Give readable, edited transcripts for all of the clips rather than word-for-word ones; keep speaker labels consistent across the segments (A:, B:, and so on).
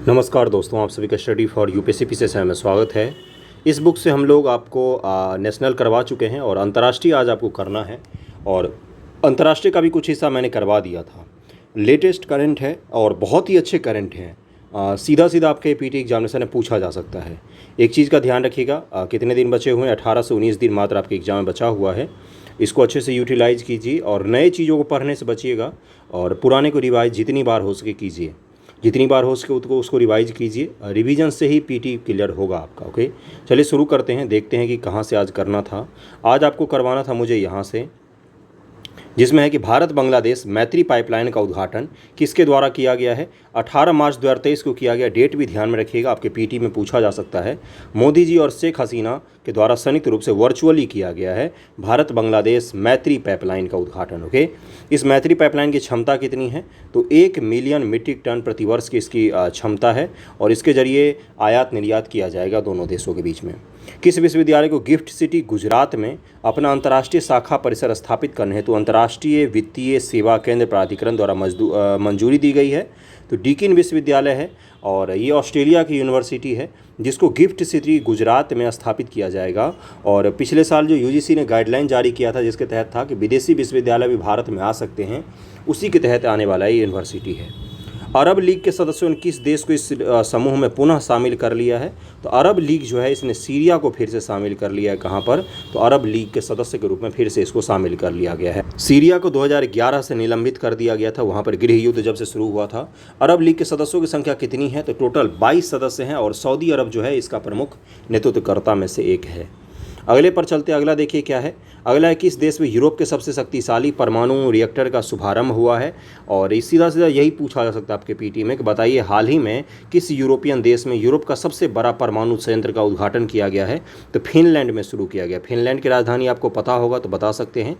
A: नमस्कार दोस्तों, आप सभी का स्टडी फॉर यूपीएससी पीसीएस में स्वागत है। इस बुक से हम लोग आपको नेशनल करवा चुके हैं और अंतर्राष्ट्रीय आज आपको करना है। और अंतर्राष्ट्रीय का भी कुछ हिस्सा मैंने करवा दिया था। लेटेस्ट करंट है और बहुत ही अच्छे करंट हैं। सीधा सीधा आपके पीटी एग्जामिनेशन में पूछा जा सकता है। एक चीज़ का ध्यान रखिएगा, कितने दिन बचे हुए हैं? 18 से 19 दिन मात्र आपके एग्जाम में बचा हुआ है। इसको अच्छे से यूटिलाइज कीजिए और नए चीज़ों को पढ़ने से बचिएगा और पुराने को रिवाइज जितनी बार हो सके कीजिए। जितनी बार हो सके उसको रिवाइज कीजिए। रिवीजन से ही पीटी क्लियर होगा आपका। ओके, चलिए शुरू करते हैं। देखते हैं कि कहाँ से आज करना था। आज आपको करवाना था मुझे यहाँ से, जिसमें है कि भारत बांग्लादेश मैत्री पाइपलाइन का उद्घाटन किसके द्वारा किया गया है? 18 मार्च 2023 को किया गया। डेट भी ध्यान में रखिएगा, आपके पीटी में पूछा जा सकता है। मोदी जी और शेख हसीना के द्वारा संयुक्त रूप से वर्चुअली किया गया है भारत बांग्लादेश मैत्री पाइपलाइन का उद्घाटन। ओके, इस मैत्री पाइपलाइन की क्षमता कितनी है? तो 1 मिलियन मीट्रिक टन प्रतिवर्ष की इसकी क्षमता है और इसके जरिए आयात निर्यात किया जाएगा दोनों देशों के बीच में। किस विश्वविद्यालय को गिफ्ट सिटी गुजरात में अपना अंतर्राष्ट्रीय शाखा परिसर स्थापित करने हेतु अंतर्राष्ट्रीय वित्तीय सेवा केंद्र प्राधिकरण द्वारा मंजूरी दी गई है? तो डीकिन विश्वविद्यालय है और ये ऑस्ट्रेलिया की यूनिवर्सिटी है जिसको गिफ्ट सिटी गुजरात में स्थापित किया जाएगा। और पिछले साल जो यूजीसी ने गाइडलाइन जारी किया था जिसके तहत था कि विदेशी विश्वविद्यालय भी भारत में आ सकते हैं, उसी के तहत आने वाला ये यूनिवर्सिटी है। अरब लीग के सदस्यों ने किस देश को इस समूह में पुनः शामिल कर लिया है? तो अरब लीग जो है इसने सीरिया को फिर से शामिल कर लिया है। कहाँ पर? तो अरब लीग के सदस्य के रूप में फिर से इसको शामिल कर लिया गया है। सीरिया को 2011 से निलंबित कर दिया गया था, वहाँ पर गृह युद्ध जब से शुरू हुआ था। अरब लीग के सदस्यों की संख्या कितनी है? तो टोटल 22 सदस्य हैं और सऊदी अरब जो है इसका प्रमुख नेतृत्वकर्ता में से एक है। अगले पर चलते, अगला देखिए क्या है। अगला है किस देश में यूरोप के सबसे शक्तिशाली परमाणु रिएक्टर का शुभारंभ हुआ है? और इस सीधा सीधा यही पूछा जा सकता है आपके पीटी में कि बताइए हाल ही में किस यूरोपियन देश में यूरोप का सबसे बड़ा परमाणु संयंत्र का उद्घाटन किया गया है? तो फिनलैंड में शुरू किया गया। फिनलैंड की राजधानी आपको पता होगा तो बता सकते हैं।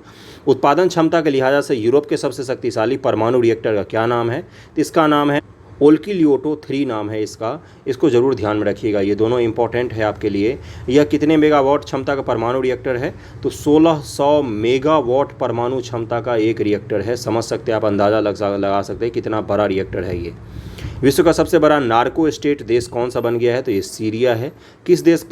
A: उत्पादन क्षमता के लिहाजा से यूरोप के सबसे शक्तिशाली परमाणु रिएक्टर का क्या नाम है? तो इसका नाम है ओल्किलियोटो 3 नाम है इसका। इसको ज़रूर ध्यान में रखिएगा, ये दोनों इंपॉर्टेंट है आपके लिए। यह कितने मेगावाट क्षमता का परमाणु रिएक्टर है? तो 1600 मेगावाट परमाणु क्षमता का एक रिएक्टर है। समझ सकते हैं आप, अंदाज़ा लगा सकते हैं कितना बड़ा रिएक्टर है ये। विश्व का सबसे बड़ा नार्को स्टेट देश कौन सा बन गया है? तो ये सीरिया है। किस देश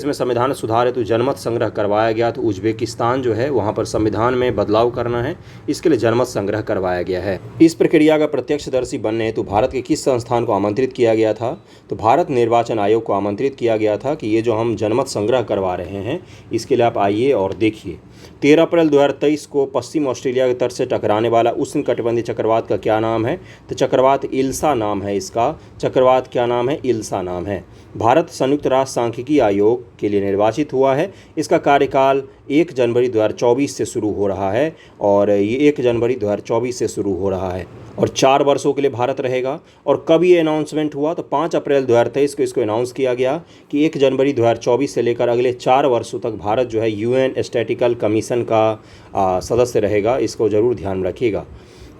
A: में संविधान सुधार हेतु जनमत संग्रह करवाया गया? तो उज्बेकिस्तान जो है वहाँ पर संविधान में बदलाव करना है, इसके लिए जनमत संग्रह करवाया गया है। इस प्रक्रिया का प्रत्यक्षदर्शी बनने हेतु भारत के किस संस्थान को आमंत्रित किया गया था? तो भारत निर्वाचन आयोग को आमंत्रित किया गया था कि ये जो हम जनमत संग्रह करवा रहे हैं इसके लिए आप आइए और देखिए। 13 अप्रैल 2023 को पश्चिम ऑस्ट्रेलिया के तट से टकराने वाला उष्णकटिबंधीय चक्रवात का क्या नाम है? तो चक्रवात इल्सा नाम है इसका। चक्रवात क्या नाम है? इल्सा नाम है। भारत संयुक्त राष्ट्र सांख्यिकी आयोग के लिए निर्वाचित हुआ है। इसका कार्यकाल 1 जनवरी 2024 से शुरू हो रहा है और ये 1 जनवरी 2024 से शुरू हो रहा है और 4 वर्षों के लिए भारत रहेगा। और कब ये अनाउंसमेंट हुआ? तो 5 अप्रैल 2023 को इसको अनाउंस किया गया कि 1 जनवरी 2024 से लेकर अगले 4 वर्षों तक भारत जो है यूएन स्टैटिकल कमीशन का सदस्य रहेगा। इसको ज़रूर ध्यान में रखिएगा।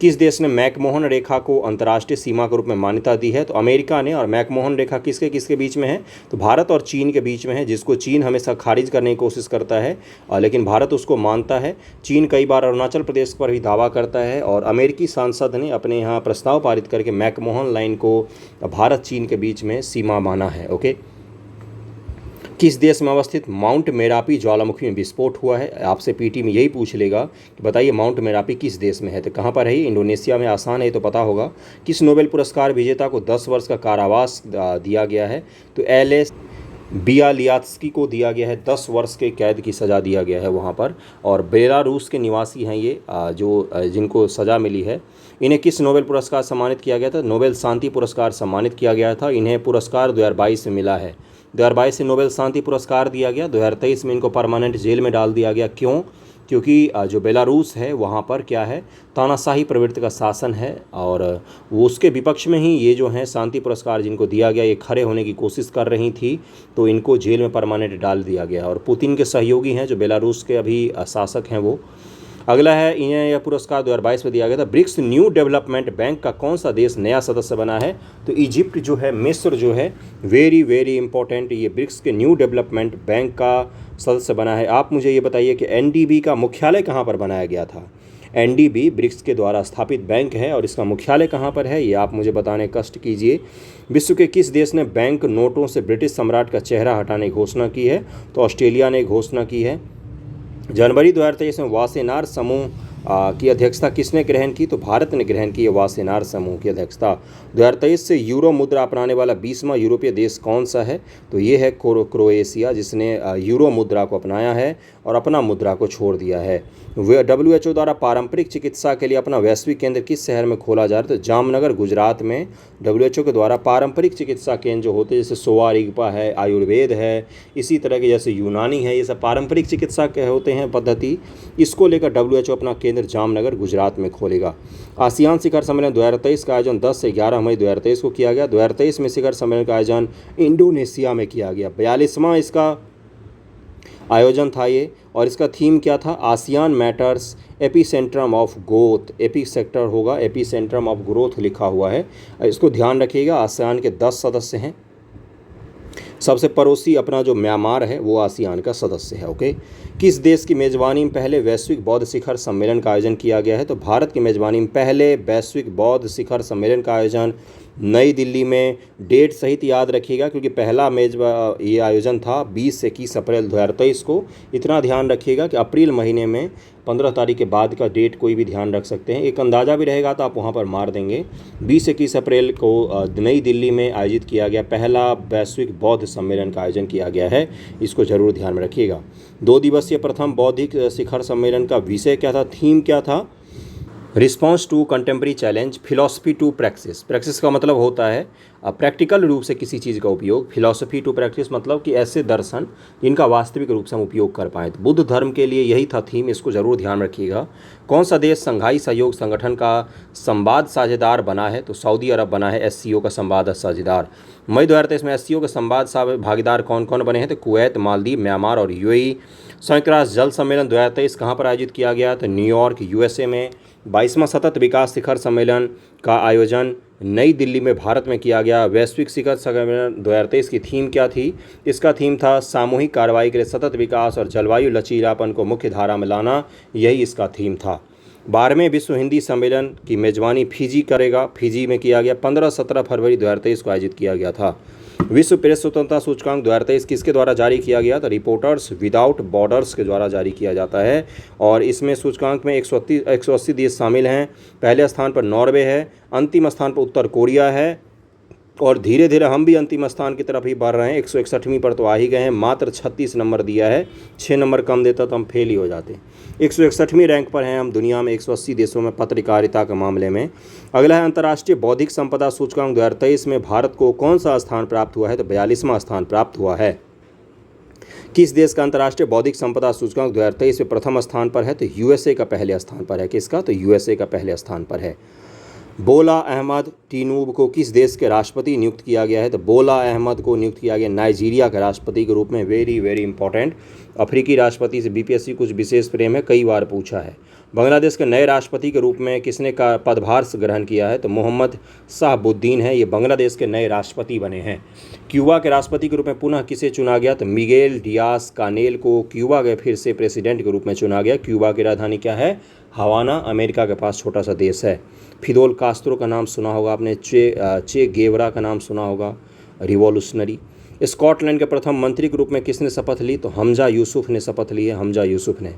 A: किस देश ने मैकमोहन रेखा को अंतर्राष्ट्रीय सीमा के रूप में मान्यता दी है? तो अमेरिका ने। और मैकमोहन रेखा किसके किसके बीच में है? तो भारत और चीन के बीच में है, जिसको चीन हमेशा खारिज करने की कोशिश करता है लेकिन भारत उसको मानता है। चीन कई बार अरुणाचल प्रदेश पर भी दावा करता है और अमेरिकी सांसद ने अपने यहाँ प्रस्ताव पारित करके मैकमोहन लाइन को भारत चीन के बीच में सीमा माना है। ओके, किस देश में अवस्थित माउंट मेरापी ज्वालामुखी में विस्फोट हुआ है? आपसे पीटी में यही पूछ लेगा कि बताइए माउंट मेरापी किस देश में है? तो कहाँ पर है? इंडोनेशिया में। आसान है तो पता होगा। किस नोबेल पुरस्कार विजेता को 10 वर्ष का कारावास दिया गया है? तो एलेस बियालियात्स्की को दिया गया है। 10 वर्ष के कैद की सज़ा दिया गया है वहाँ पर। और बेलारूस के निवासी हैं ये जिनको सज़ा मिली है। इन्हें किस नोबेल पुरस्कार सम्मानित किया गया था? नोबेल शांति पुरस्कार सम्मानित किया गया था। इन्हें पुरस्कार 2022 में मिला है। 2022 से नोबेल शांति पुरस्कार दिया गया। 2023 में इनको परमानेंट जेल में डाल दिया गया। क्यों? क्योंकि जो बेलारूस है वहाँ पर क्या है, तानाशाही प्रवृत्ति का शासन है और वो उसके विपक्ष में ही ये जो हैं शांति पुरस्कार जिनको दिया गया ये खड़े होने की कोशिश कर रही थी, तो इनको जेल में परमानेंट डाल दिया गया। और पुतिन के सहयोगी हैं जो बेलारूस के अभी शासक हैं वो। अगला है, इन्हें यह पुरस्कार 2022 में दिया गया था। ब्रिक्स न्यू डेवलपमेंट बैंक का कौन सा देश नया सदस्य बना है? तो इजिप्ट जो है, मिस्र जो है, वेरी वेरी इंपॉर्टेंट, ये ब्रिक्स के न्यू डेवलपमेंट बैंक का सदस्य बना है। आप मुझे ये बताइए कि एनडीबी का मुख्यालय कहाँ पर बनाया गया था? एनडीबी ब्रिक्स के द्वारा स्थापित बैंक है और इसका मुख्यालय कहाँ पर है ये आप मुझे बताने कष्ट कीजिए। विश्व के किस देश ने बैंक नोटों से ब्रिटिश सम्राट का चेहरा हटाने की घोषणा की है? तो ऑस्ट्रेलिया ने घोषणा की है। जनवरी 2023 में वासेनार समूह की अध्यक्षता किसने ग्रहण की? तो भारत ने ग्रहण की है वासेनार समूह की अध्यक्षता। 2023 से यूरो मुद्रा अपनाने वाला 20वां यूरोपीय देश कौन सा है? तो ये है क्रोएशिया, जिसने यूरो मुद्रा को अपनाया है और अपना मुद्रा को छोड़ दिया है। WHO द्वारा पारंपरिक चिकित्सा के लिए अपना वैश्विक केंद्र किस शहर में खोला जा रहा है? तो जामनगर गुजरात में WHO के द्वारा पारंपरिक चिकित्सा केंद्र जो होते हैं, जैसे सोवा रिगपा है, आयुर्वेद है, इसी तरह के जैसे यूनानी है, ये सब पारंपरिक चिकित्सा के होते हैं पद्धति, इसको लेकर WHO अपना केंद्र जामनगर गुजरात में खोलेगा। आसियान शिखर सम्मेलन 2023 का आयोजन 10 से 11 मई 2023 को किया गया। 2023 में शिखर सम्मेलन का आयोजन इंडोनेशिया में किया गया। 42वां इसका आयोजन था ये, और इसका थीम क्या था? ASEAN matters epicentrum of growth. Epicentre होगा, एपीसेंट्रम ऑफ ग्रोथ लिखा हुआ है, इसको ध्यान रखिएगा। आसियान के 10 सदस्य हैं। सबसे पड़ोसी अपना जो म्यांमार है वो आसियान का सदस्य है। ओके, किस देश की मेज़बानी में पहले वैश्विक बौद्ध शिखर सम्मेलन का आयोजन किया गया है? तो भारत की मेज़बानी में पहले वैश्विक बौद्ध शिखर सम्मेलन का आयोजन नई दिल्ली में, डेट सहित याद रखिएगा क्योंकि पहला ये आयोजन था 20 से 21 अप्रैल 2023 को। इतना ध्यान रखिएगा कि अप्रैल महीने में 15 तारीख के बाद का डेट कोई भी ध्यान रख सकते हैं, एक अंदाज़ा भी रहेगा तो आप वहाँ पर मार देंगे। 20 से 21 अप्रैल को नई दिल्ली में आयोजित किया गया पहला वैश्विक बौद्ध सम्मेलन का आयोजन किया गया है, इसको जरूर ध्यान में रखिएगा। 2 दिवसीय प्रथम बौद्धिक शिखर सम्मेलन का विषय क्या था, थीम क्या था? Response to contemporary challenge, philosophy to practice. Practice का मतलब होता है प्रैक्टिकल रूप से किसी चीज़ का उपयोग। फिलॉसफी टू प्रैक्टिस मतलब कि ऐसे दर्शन जिनका वास्तविक रूप से हम उपयोग कर पाएँ। तो बुद्ध धर्म के लिए यही था थीम, इसको ज़रूर ध्यान रखिएगा। कौन सा देश संघाई सहयोग संगठन का संवाद साझेदार बना है? तो सऊदी अरब बना है SCO का संवाद साझेदार। मई 2023 में SCO के संवाद भागीदार कौन कौन बने हैं? तो कुवैत, मालदीव, म्यांमार और UAE। संयुक्त राष्ट्र जल सम्मेलन 2023 कहाँ पर आयोजित किया गया? तो न्यूयॉर्क USA में। 22वां सतत विकास शिखर सम्मेलन का आयोजन नई दिल्ली में भारत में किया गया। वैश्विक शिखर सम्मेलन 2023 की थीम क्या थी? इसका थीम था सामूहिक कार्रवाई के लिए सतत विकास और जलवायु लचीलापन को मुख्य धारा में लाना, यही इसका थीम था। 12वें विश्व हिंदी सम्मेलन की मेजबानी फिजी करेगा, फिजी में किया गया। 15-17 फरवरी 2023 को आयोजित किया गया था। विश्व प्रेस स्वतंत्रता सूचकांक 2023 किसके द्वारा जारी किया गया? तो रिपोर्टर्स विदाउट बॉर्डर्स के द्वारा जारी किया जाता है, और इसमें सूचकांक में 180 देश शामिल हैं। पहले स्थान पर नॉर्वे है, अंतिम स्थान पर उत्तर कोरिया है, और धीरे धीरे हम भी अंतिम स्थान की तरफ ही बढ़ रहे हैं। 161वीं पर तो आ ही गए हैं, मात्र 36 नंबर दिया है, 6 नंबर कम देता तो हम फेल ही हो जाते। 161वीं रैंक पर हैं हम दुनिया में 180 देशों में पत्रकारिता के मामले में। अगला है अंतर्राष्ट्रीय बौद्धिक संपदा सूचकांक 2023 में भारत को कौन सा स्थान प्राप्त हुआ है? तो 42वां स्थान प्राप्त हुआ है। किस देश का अंतर्राष्ट्रीय बौद्धिक संपदा सूचकांक 2023 में प्रथम स्थान पर है? तो USA का पहले स्थान पर है। किसका? तो USA का पहले स्थान पर है। बोला अहमद टिनूब को किस देश के राष्ट्रपति नियुक्त किया गया है? तो बोला अहमद को नियुक्त किया गया नाइजीरिया के राष्ट्रपति के रूप में। Very very important. अफ्रीकी राष्ट्रपति से BPSC कुछ विशेष प्रेम है, कई बार पूछा है। बांग्लादेश के नए राष्ट्रपति के रूप में किसने का पदभार ग्रहण किया है? तो मोहम्मद शाहबुद्दीन है, ये बांग्लादेश के नए राष्ट्रपति बने हैं। क्यूबा के राष्ट्रपति के रूप में पुनः किसे चुना गया? तो मिगेल डियास कानेल को क्यूबा के फिर से प्रेसिडेंट के रूप में चुना गया। क्यूबा की राजधानी क्या है? हवाना, अमेरिका के पास छोटा सा देश है। फिदेल कास्त्रो का नाम सुना होगा आपने, चे गेवरा का नाम सुना होगा, रिवॉल्यूशनरी। स्कॉटलैंड के प्रथम मंत्री के रूप में किसने शपथ ली? तो हमजा यूसुफ ने शपथ ली है, हमजा यूसुफ ने।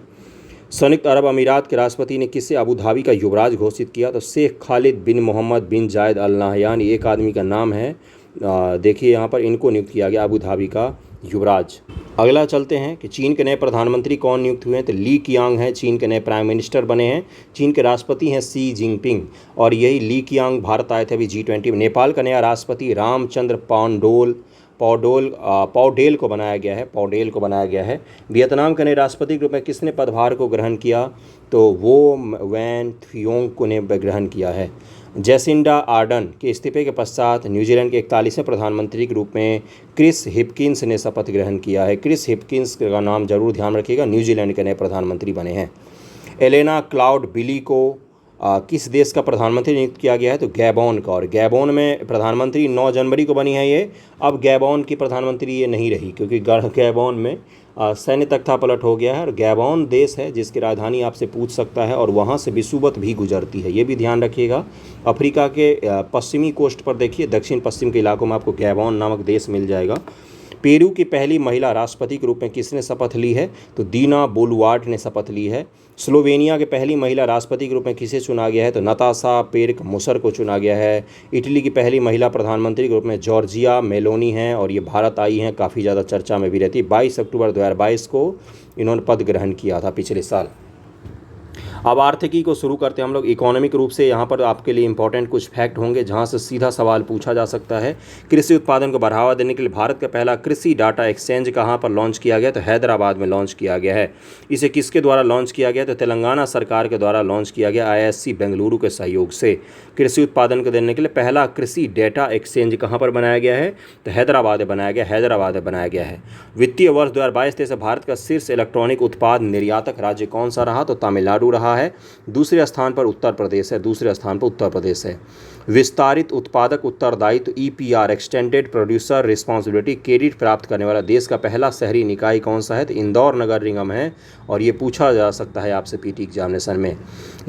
A: संयुक्त अरब अमीरात के राष्ट्रपति ने किसे अबू धाबी का युवराज घोषित किया? तो शेख खालिद बिन मोहम्मद बिन जायद अल नाहयान, एक आदमी का नाम है। देखिए यहाँ पर इनको नियुक्त किया गया अबू धाबी का युवराज। अगला चलते हैं कि चीन के नए प्रधानमंत्री कौन नियुक्त हुए हैं? तो ली कियांग हैं, चीन के नए प्राइम मिनिस्टर बने हैं। चीन के राष्ट्रपति हैं शी जिनपिंग, और यही ली कियांग भारत आए थे अभी G20 में। नेपाल का नया राष्ट्रपति रामचंद्र पौडेल को बनाया गया है, पौडेल को बनाया गया है। वियतनाम के नए राष्ट्रपति के रूप में किसने पदभार को ग्रहण किया? तो वो वैन थियोंग को ने ग्रहण किया है। जैसिंडा आर्डन के इस्तीफे के पश्चात न्यूजीलैंड के 41वें प्रधानमंत्री के रूप में क्रिस हिपकिंस ने शपथ ग्रहण किया है। क्रिस हिपकिंस का नाम जरूर ध्यान रखिएगा, न्यूजीलैंड के नए प्रधानमंत्री बने हैं। एलेना क्लाउड बिली को किस देश का प्रधानमंत्री नियुक्त किया गया है? तो गैबोन का, और गैबोन में प्रधानमंत्री 9 जनवरी को बनी है ये। अब गैबोन की प्रधानमंत्री ये नहीं रही, क्योंकि गैबोन में सैन्य तख्तापलट हो गया है और गैबॉन देश है जिसकी राजधानी आपसे पूछ सकता है और वहाँ से विषुवत भी गुजरती है, ये भी ध्यान रखिएगा। अफ्रीका के पश्चिमी कोस्ट पर देखिए, दक्षिण पश्चिम के इलाकों में आपको गैबॉन नामक देश मिल जाएगा। पेरू की पहली महिला राष्ट्रपति के रूप में किसने शपथ ली है? तो दीना बोलुआर्ट ने शपथ ली है। स्लोवेनिया के पहली महिला राष्ट्रपति के रूप में किसे चुना गया है? तो नताशा पेर्क मुसर को चुना गया है। इटली की पहली महिला प्रधानमंत्री के रूप में जॉर्जिया मेलोनी हैं और ये भारत आई हैं, काफ़ी ज़्यादा चर्चा में भी रहती है। 22 अक्टूबर 2022 को इन्होंने पद ग्रहण किया था पिछले साल। अब आर्थिकी को शुरू करते हैं हम लोग। इकोनॉमिक रूप से यहाँ पर आपके लिए इंपॉर्टेंट कुछ फैक्ट होंगे जहाँ से सीधा सवाल पूछा जा सकता है। कृषि उत्पादन को बढ़ावा देने के लिए भारत का पहला कृषि डाटा एक्सचेंज कहाँ पर लॉन्च किया गया? तो हैदराबाद में लॉन्च किया गया है। इसे किसके द्वारा लॉन्च किया गया? तो तेलंगाना सरकार के द्वारा लॉन्च किया गया, IISc बेंगलुरु के सहयोग से। कृषि उत्पादन को देने के लिए पहला कृषि डेटा एक्सचेंज कहाँ पर बनाया गया है? तो हैदराबाद में बनाया गया है। वित्तीय वर्ष 2022-23 भारत का शीर्ष इलेक्ट्रॉनिक उत्पाद निर्यातक राज्य कौन सा रहा? तो तमिलनाडु रहा है। दूसरे स्थान पर उत्तर प्रदेश है। विस्तारित उत्पादक उत्तरदायित्व EPR extended producer responsibility credit प्राप्त करने वाला देश का पहला शहरी निकाय कौन सा है? तो इंदौर नगर निगम है और ये पूछा जा सकता है आपसे PT एग्जामिनेशन में।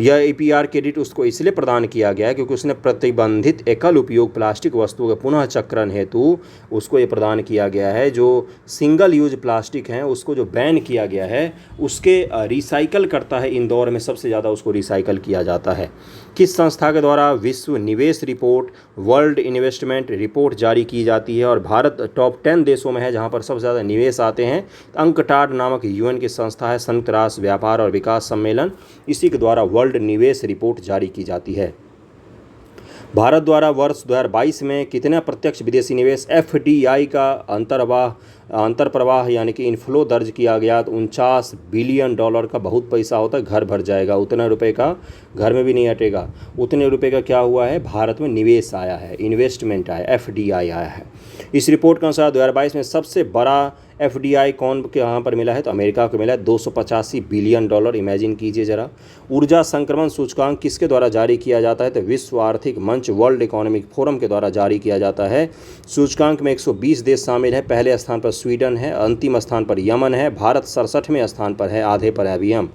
A: यह EPR क्रेडिट उसको इसलिए प्रदान किया गया है क्योंकि उसने प्रतिबंधित एकल उपयोग प्लास्टिक वस्तुओं के पुनः चक्रण हेतु उसको ये प्रदान किया गया है। जो सिंगल यूज प्लास्टिक हैं उसको जो बैन किया गया है उसके रिसाइकल करता है, इंदौर में सबसे ज़्यादा उसको रिसाइकल किया जाता है। किस संस्था के द्वारा विश्व निवेश रिपोर्ट वर्ल्ड इन्वेस्टमेंट रिपोर्ट जारी की जाती है और भारत टॉप 10 देशों में है जहां पर सबसे ज़्यादा निवेश आते हैं? अंकटाड नामक UN की संस्था है, संयुक्त राष्ट्र व्यापार और विकास सम्मेलन, इसी के द्वारा वर्ल्ड निवेश रिपोर्ट जारी की जाती है। भारत द्वारा वर्ष 2022 में कितना प्रत्यक्ष विदेशी निवेश FDI का अंतर्प्रवाह यानी कि इनफ्लो दर्ज किया गया? तो $49 बिलियन का बहुत पैसा होता है, घर भर जाएगा। उतने रुपए का घर में भी नहीं हटेगा। उतने रुपए का क्या हुआ है? भारत में निवेश आया है, इन्वेस्टमेंट आया, FDI आया है। इस रिपोर्ट के अनुसार 2022 में सबसे बड़ा FDI कौन के यहाँ पर मिला है? तो अमेरिका को मिला है, $285 बिलियन। इमेजिन कीजिए ज़रा। ऊर्जा संक्रमण सूचकांक किसके द्वारा जारी किया जाता है? तो विश्व आर्थिक मंच वर्ल्ड इकोनॉमिक फोरम के द्वारा जारी किया जाता है। सूचकांक में 120 देश शामिल है। पहले स्थान पर स्वीडन है, अंतिम स्थान पर यमन है, भारत 67वें स्थान पर है, आधे पर है अभी हम।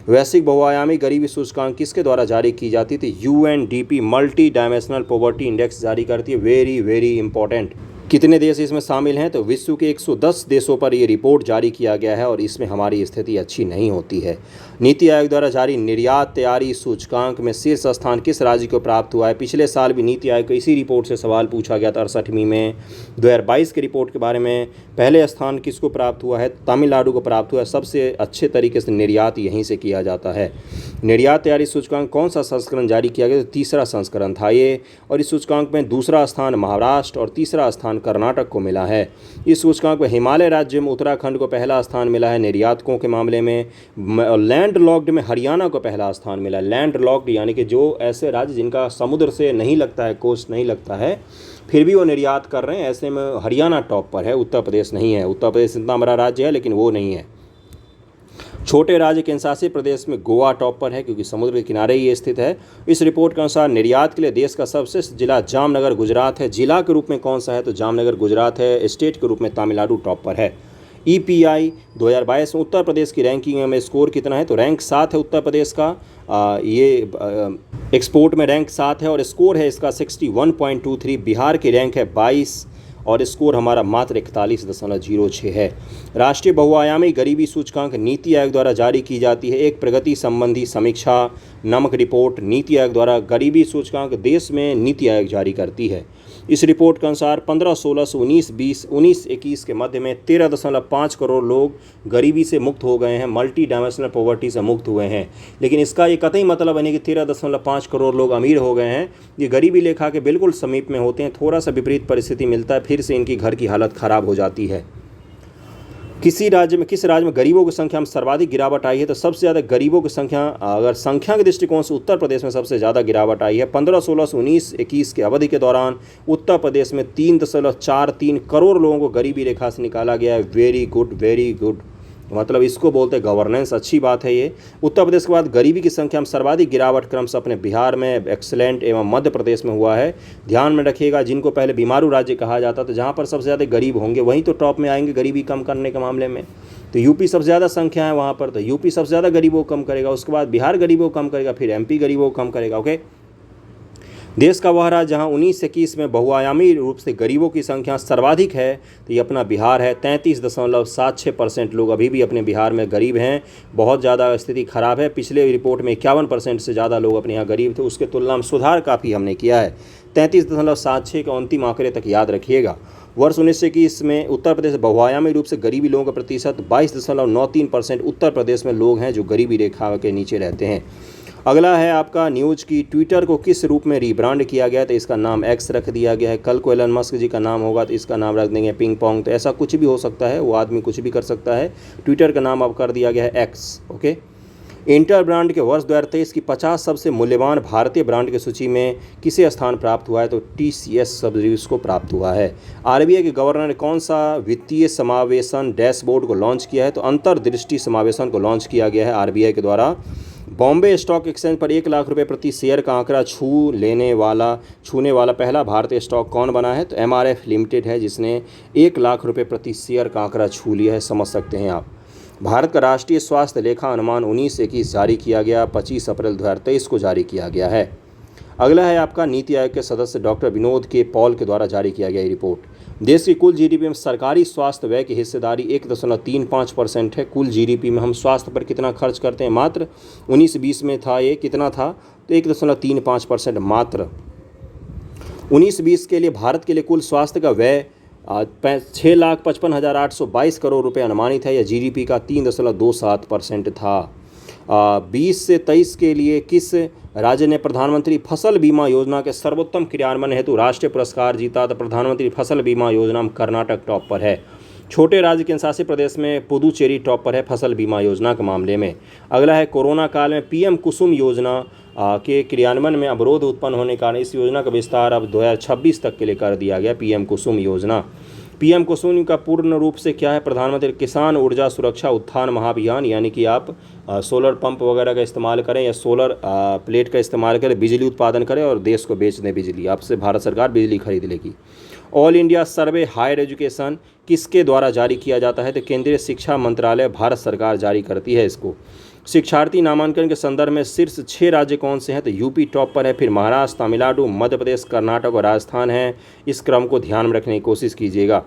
A: वैश्विक बहुआयामी गरीबी सूचकांक किसके द्वारा जारी की जाती थी? UNDP multi dimensional poverty index जारी करती है। Very very important. कितने देश इसमें शामिल हैं? तो विश्व के 110 देशों पर ये रिपोर्ट जारी किया गया है और इसमें हमारी स्थिति अच्छी नहीं होती है। नीति आयोग द्वारा जारी निर्यात तैयारी सूचकांक में शीर्ष स्थान किस राज्य को प्राप्त हुआ है? पिछले साल भी नीति आयोग को इसी रिपोर्ट से सवाल पूछा गया था, 68वीं में। 2022 के रिपोर्ट के बारे में पहले स्थान किसको प्राप्त हुआ है? तमिलनाडु को प्राप्त हुआ है। सबसे अच्छे तरीके से निर्यात यहीं से किया जाता है। निर्यात तैयारी सूचकांक कौन सा संस्करण जारी किया गया? तो तीसरा संस्करण था ये, और इस सूचकांक में दूसरा स्थान महाराष्ट्र और तीसरा स्थान कर्नाटक को मिला है। इस सूचकांक में हिमालय राज्य में उत्तराखंड को पहला स्थान मिला है निर्यातकों के मामले में। लैंड लॉक्ड में हरियाणा को पहला स्थान मिला। लैंड लॉक्ड यानी कि जो ऐसे राज्य जिनका समुद्र से नहीं लगता है, कोस्ट नहीं लगता है, फिर भी वो निर्यात कर रहे हैं, ऐसे में हरियाणा टॉप पर है, उत्तर प्रदेश नहीं है। उत्तर प्रदेश इतना बड़ा राज्य है लेकिन वो नहीं है। छोटे राज्य केंद्रशासित प्रदेश में गोवा टॉप पर है क्योंकि समुद्र के किनारे ही ये स्थित है। इस रिपोर्ट के अनुसार निर्यात के लिए देश का सबसे जिला जामनगर गुजरात है। जिला के रूप में कौन सा है? तो जामनगर गुजरात है। स्टेट के रूप में तमिलनाडु टॉप पर है। EPI 2022 में उत्तर प्रदेश की रैंकिंग में स्कोर कितना है? तो रैंक 7 है उत्तर प्रदेश का। ये एक्सपोर्ट में रैंक 7 है और स्कोर है इसका 61.23। बिहार की रैंक है 22 और स्कोर हमारा मात्र 41.06 है। राष्ट्रीय बहुआयामी गरीबी सूचकांक नीति आयोग द्वारा जारी की जाती है। एक प्रगति संबंधी समीक्षा नामक रिपोर्ट नीति आयोग द्वारा गरीबी सूचकांक देश में नीति आयोग जारी करती है। इस रिपोर्ट के अनुसार 15-16 से 19-21 के मध्य में 13.5 करोड़ लोग गरीबी से मुक्त हो गए हैं, मल्टी डायमेंशनल पॉवर्टी से मुक्त हुए हैं। लेकिन इसका ये कतई मतलब नहीं कि 13.5 करोड़ लोग अमीर हो गए हैं। ये गरीबी रेखा के बिल्कुल समीप में होते हैं। थोड़ा सा विपरीत परिस्थिति मिलता है, फिर से इनकी घर की हालत ख़राब हो जाती है। किस राज्य में गरीबों की संख्या में सर्वाधिक गिरावट आई है? तो सबसे ज़्यादा गरीबों की संख्या अगर संख्या के दृष्टिकोण से उत्तर प्रदेश में सबसे ज़्यादा गिरावट आई है। 15-16 से 19-21 के अवधि के दौरान उत्तर प्रदेश में 3.43 करोड़ लोगों को गरीबी रेखा से निकाला गया है। वेरी गुड, मतलब इसको बोलते हैं गवर्नेंस, अच्छी बात है ये। उत्तर प्रदेश के बाद गरीबी की संख्या में सर्वाधिक गिरावट क्रम से अपने बिहार में, एक्सलेंट एवं मध्य प्रदेश में हुआ है। ध्यान में रखिएगा, जिनको पहले बीमारू राज्य कहा जाता था, जहाँ पर सबसे ज़्यादा गरीब होंगे वहीं तो टॉप में आएंगे गरीबी कम करने के मामले में। तो यूपी सबसे ज़्यादा संख्या है वहाँ पर, तो यूपी सबसे ज़्यादा गरीबों को कम करेगा, उसके बाद बिहार गरीबों को कम करेगा, फिर एमपी गरीबों को कम करेगा। ओके, देश का वह राज्य जहाँ 19-21 में बहुआयामी रूप से गरीबों की संख्या सर्वाधिक है तो ये अपना बिहार है। 33.76% लोग अभी भी अपने बिहार में गरीब हैं। बहुत ज़्यादा स्थिति खराब है। पिछले रिपोर्ट में 51% से ज़्यादा लोग अपने यहाँ गरीब थे, उसके तुलना में सुधार काफ़ी हमने किया है। 33.76 के अंतिम आंकड़े तक याद रखिएगा। वर्ष 1921 में उत्तर प्रदेश बहुआयामी रूप से गरीबी लोगों का प्रतिशत 22.93% उत्तर प्रदेश में लोग हैं जो गरीबी रेखा के नीचे रहते हैं। अगला है आपका न्यूज़ की ट्विटर को किस रूप में रीब्रांड किया गया, तो इसका नाम एक्स रख दिया गया है। कल को एलन मस्क जी का नाम होगा तो इसका नाम रख देंगे पिंग पोंग। तो ऐसा कुछ भी हो सकता है, वो आदमी कुछ भी कर सकता है। ट्विटर का नाम अब कर दिया गया है एक्स। ओके, इंटर ब्रांड के वर्ष 2023 की 50 सबसे मूल्यवान भारतीय ब्रांड की सूची में किसे स्थान प्राप्त हुआ है, तो टीसीएस सर्विस को प्राप्त हुआ है। आरबीआई के गवर्नर ने कौन सा वित्तीय समावेशन डैशबोर्ड को लॉन्च किया है, तो अंतर्दृष्टि समावेशन को लॉन्च किया गया है आरबीआई के द्वारा। बॉम्बे स्टॉक एक्सचेंज पर 1 लाख रुपए प्रति शेयर का आंकड़ा छूने वाला पहला भारतीय स्टॉक कौन बना है, तो एमआरएफ लिमिटेड है जिसने 1 लाख रुपए प्रति शेयर का आंकड़ा छू लिया है। समझ सकते हैं आप। भारत का राष्ट्रीय स्वास्थ्य लेखा अनुमान 19-21 जारी किया गया, 25 अप्रैल 2023 को जारी किया गया है। अगला है आपका नीति आयोग के सदस्य डॉक्टर विनोद के पॉल के द्वारा जारी किया गया रिपोर्ट। देश की कुल जीडीपी में सरकारी स्वास्थ्य व्यय की हिस्सेदारी 1.35% है। कुल जीडीपी में हम स्वास्थ्य पर कितना खर्च करते हैं, मात्र 19-20 में था ये कितना था, तो 1.35% मात्र। 19-20 के लिए भारत के लिए कुल स्वास्थ्य का व्यय 6,55,822 करोड़ रुपए अनुमानित है। यह जीडीपी का 3.27% था। 20 से 23 के लिए किस राज्य ने प्रधानमंत्री फसल बीमा योजना के सर्वोत्तम क्रियान्वयन हेतु राष्ट्रीय पुरस्कार जीता, तो प्रधानमंत्री फसल बीमा योजना में कर्नाटक टॉप पर है। छोटे राज्य केंद्र शासित प्रदेश में पुदुचेरी टॉप पर है फसल बीमा योजना के मामले में। अगला है कोरोना काल में पीएम कुसुम योजना के क्रियान्वयन में अवरोध उत्पन्न होने के कारण इस योजना का विस्तार अब 2026 तक के लिए कर दिया गया। पीएम कुसुम योजना, पीएम कुसुम का पूर्ण रूप से क्या है, प्रधानमंत्री किसान ऊर्जा सुरक्षा उत्थान महाअभियान। यानी कि आप सोलर पंप वगैरह का इस्तेमाल करें या सोलर प्लेट का इस्तेमाल करें, बिजली उत्पादन करें और देश को बेच दें बिजली, आपसे भारत सरकार बिजली खरीद लेगी। All India survey higher education किसके द्वारा जारी किया जाता है, तो केंद्रीय शिक्षा मंत्रालय भारत सरकार जारी करती है इसको। शिक्षार्थी नामांकन के संदर्भ में शीर्ष 6 राज्य कौन से हैं, तो यूपी टॉप पर है, फिर महाराष्ट्र, तमिलनाडु, मध्य प्रदेश, कर्नाटक और राजस्थान है। इस क्रम को ध्यान में रखने की कोशिश कीजिएगा।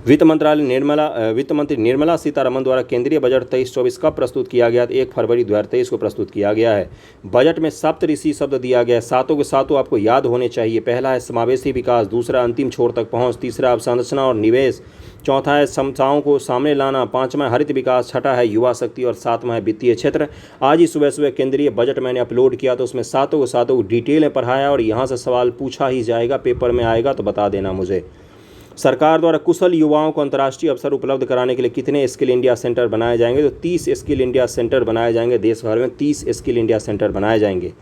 A: वित्त मंत्री निर्मला सीतारमण द्वारा केंद्रीय बजट 23-24 कब प्रस्तुत किया गया, 1 फरवरी 2023 को प्रस्तुत किया गया है। बजट में सप्तऋषि शब्द दिया गया है, सातों के सातों आपको याद होने चाहिए। पहला है समावेशी विकास, दूसरा अंतिम छोर तक पहुंच, तीसरा अवसंरचना और निवेश, चौथा है समस्याओं को सामने लाना, पांचवा हरित विकास, छठा है युवा शक्ति और सातवां है वित्तीय क्षेत्र। आज ही सुबह सुबह केंद्रीय बजट मैंने अपलोड किया तो उसमें सातों को सातों डिटेल में पढ़ाया और यहाँ से सवाल पूछा ही जाएगा, पेपर में आएगा तो बता देना मुझे। सरकार द्वारा कुशल युवाओं को अंतर्राष्ट्रीय अवसर उपलब्ध कराने के लिए कितने स्किल इंडिया सेंटर बनाए जाएंगे, तो 30 स्किल इंडिया सेंटर बनाए जाएंगे। देश भर में 30 स्किल इंडिया सेंटर बनाए जाएंगे।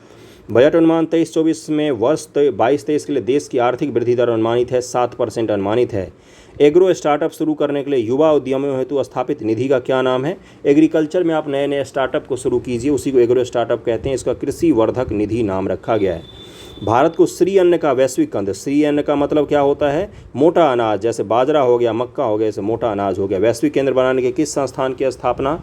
A: बजट अनुमान 23-24 में वर्ष 22-23 के लिए देश की आर्थिक वृद्धि दर अनुमानित है 7% अनुमानित है। एग्रो स्टार्टअप शुरू करने के लिए युवा उद्यमियों हेतु स्थापित निधि का क्या नाम है, एग्रीकल्चर में आप नए नए स्टार्टअप को शुरू कीजिए, उसी को एग्रो स्टार्टअप कहते हैं। इसका कृषि वर्धक निधि नाम रखा गया है। भारत को श्री अन्न का वैश्विक कंद, श्री अन्न का मतलब क्या होता है, मोटा अनाज, जैसे बाजरा हो गया, मक्का हो गया, जैसे मोटा अनाज हो गया। वैश्विक केंद्र बनाने के किस संस्थान की स्थापना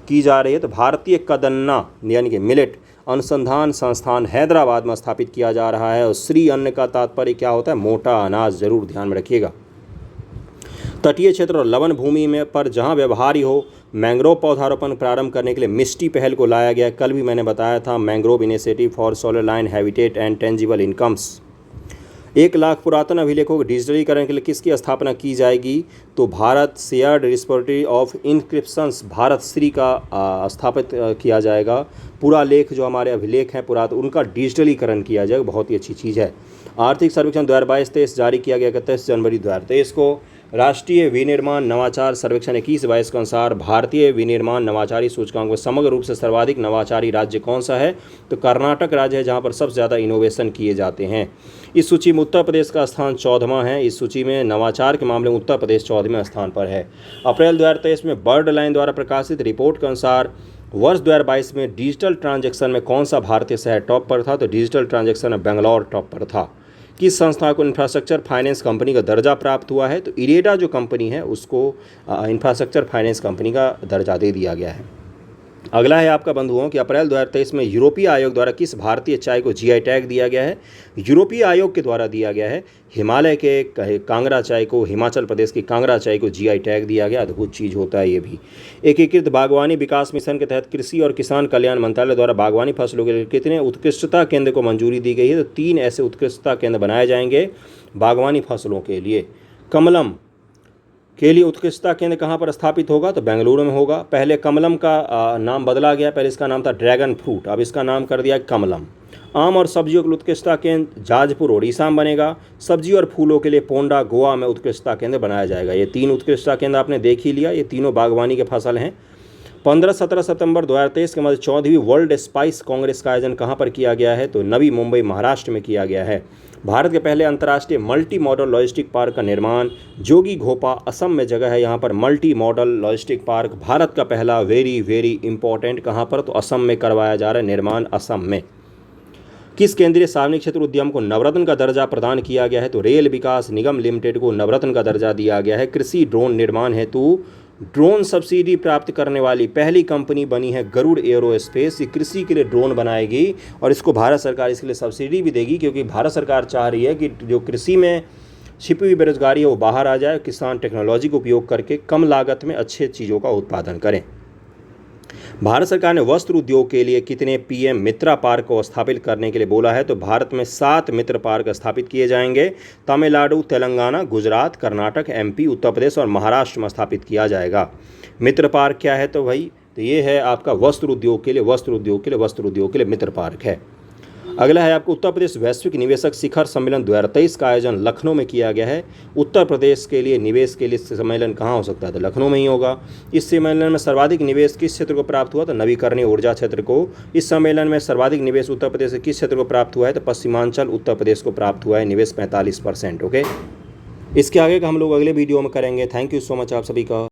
A: की जा रही है, तो भारतीय कदन्ना यानी कि मिलेट अनुसंधान संस्थान हैदराबाद में स्थापित किया जा रहा है। और श्री अन्न का तात्पर्य क्या होता है, मोटा अनाज, जरूर ध्यान में रखिएगा। तटीय क्षेत्र और लवण भूमि में पर जहां व्यवहार्य हो मैंग्रोव पौधारोपण प्रारंभ करने के लिए मिस्टी पहल को लाया गया। कल भी मैंने बताया था, mangrove initiative for solar line habitat and tangible incomes. 1 lakh पुरातन अभिलेखों के डिजिटलीकरण के लिए किसकी स्थापना की जाएगी, तो Bharat shared repository of inscriptions, Bharat Shri का स्थापित किया जाएगा। पूरा लेख जो हमारे अभिलेख हैं पुरातन, उनका डिजिटलीकरण किया जाएगा, बहुत ही अच्छी चीज़ है। आर्थिक सर्वेक्षण 2022-23 जारी किया गया 31 जनवरी 2023 को। राष्ट्रीय विनिर्माण नवाचार सर्वेक्षण 21-22 के अनुसार भारतीय विनिर्माण नवाचारी सूचकांक में समग्र रूप से सर्वाधिक नवाचारी राज्य कौन सा है, तो कर्नाटक राज्य है, जहां पर सबसे ज़्यादा इनोवेशन किए जाते हैं। इस सूची में उत्तर प्रदेश का स्थान 14वां है। इस सूची में नवाचार के मामले में उत्तर प्रदेश 14वें स्थान पर है। अप्रैल 2023 में बर्ड लाइन द्वारा प्रकाशित रिपोर्ट के अनुसार वर्ष 2022 में डिजिटल ट्रांजैक्शन में कौन सा भारतीय शहर टॉप पर था, तो डिजिटल ट्रांजैक्शन में बेंगलौर टॉप पर था। किस संस्था को इंफ्रास्ट्रक्चर फाइनेंस कंपनी का दर्जा प्राप्त हुआ है? तो इरेडा जो कंपनी है उसको इंफ्रास्ट्रक्चर फाइनेंस कंपनी का दर्जा दे दिया गया है। अगला है आपका बंधुओं कि अप्रैल 2023 में यूरोपीय आयोग द्वारा किस भारतीय चाय को जीआई टैग दिया गया है? यूरोपीय आयोग के द्वारा दिया गया है हिमालय के कांगड़ा चाय को, हिमाचल प्रदेश की कांगड़ा चाय को जीआई टैग दिया गया। अद्भुत चीज़ होता है ये भी। एकीकृत बागवानी विकास मिशन के तहत कृषि और किसान कल्याण मंत्रालय द्वारा बागवानी फसलों के लिए कितने उत्कृष्टता केंद्र को मंजूरी दी गई है? तो 3 ऐसे उत्कृष्टता केंद्र बनाए जाएंगे बागवानी फसलों के लिए। कमलम के लिए उत्कृष्टता केंद्र कहाँ पर स्थापित होगा? तो बेंगलुरु में होगा। पहले कमलम का नाम बदला गया, पहले इसका नाम था ड्रैगन फ्रूट, अब इसका नाम कर दिया कमलम। आम और सब्जियों के लिए उत्कृष्टता केंद्र जाजपुर ओडिशा में बनेगा। सब्जी और फूलों के लिए पोंडा गोवा में उत्कृष्टता केंद्र बनाया जाएगा। ये 3 उत्कृष्टता केंद्र आपने देख ही लिया, ये तीनों बागवानी के फसल हैं। 15-17 सितंबर 2023 के मध्य 14वीं वर्ल्ड स्पाइस कांग्रेस का आयोजन कहाँ पर किया गया है? तो नवी मुंबई महाराष्ट्र में किया गया है। भारत के पहले अंतर्राष्ट्रीय मल्टी मॉडल लॉजिस्टिक पार्क का निर्माण जोगी घोपा असम में जगह है। यहाँ पर multi modal logistic park Bharat का पहला वेरी इंपॉर्टेंट कहाँ पर? तो असम में करवाया जा रहा है निर्माण, असम में। किस केंद्रीय सार्वजनिक क्षेत्र उद्यम को नवरत्न का दर्जा प्रदान किया गया है? तो रेल विकास निगम लिमिटेड को नवरत्न का दर्जा दिया गया है। कृषि ड्रोन निर्माण हेतु ड्रोन सब्सिडी प्राप्त करने वाली पहली कंपनी बनी है गरुड़ एरोस्पेस। ये कृषि के लिए ड्रोन बनाएगी और इसको भारत सरकार इसके लिए सब्सिडी भी देगी, क्योंकि भारत सरकार चाह रही है कि जो कृषि में छिपी हुई बेरोजगारी है वो बाहर आ जाए, किसान टेक्नोलॉजी का उपयोग करके कम लागत में अच्छे चीज़ों का उत्पादन करें। भारत सरकार ने वस्त्र उद्योग के लिए कितने पीएम मित्रा पार्क को स्थापित करने के लिए बोला है? तो भारत में 7 मित्र पार्क स्थापित किए जाएंगे। तमिलनाडु, तेलंगाना, गुजरात, कर्नाटक, एमपी, उत्तर प्रदेश और महाराष्ट्र में स्थापित किया जाएगा। मित्र पार्क क्या है? तो भाई तो ये है आपका वस्त्र उद्योग के लिए मित्र पार्क है। अगला है आपको उत्तर प्रदेश वैश्विक निवेशक शिखर सम्मेलन 2023 का आयोजन लखनऊ में किया गया है। उत्तर प्रदेश के लिए निवेश के लिए सम्मेलन कहाँ हो सकता है? तो लखनऊ में ही होगा। इस सम्मेलन में सर्वाधिक निवेश किस क्षेत्र को प्राप्त हुआ? तो नवीकरणीय ऊर्जा क्षेत्र को। इस सम्मेलन में सर्वाधिक निवेश उत्तर प्रदेश के किस क्षेत्र को प्राप्त हुआ है? तो पश्चिमांचल उत्तर प्रदेश को प्राप्त हुआ है निवेश 45%। ओके, इसके आगे का हम लोग अगले वीडियो में करेंगे। थैंक यू सो मच आप सभी का।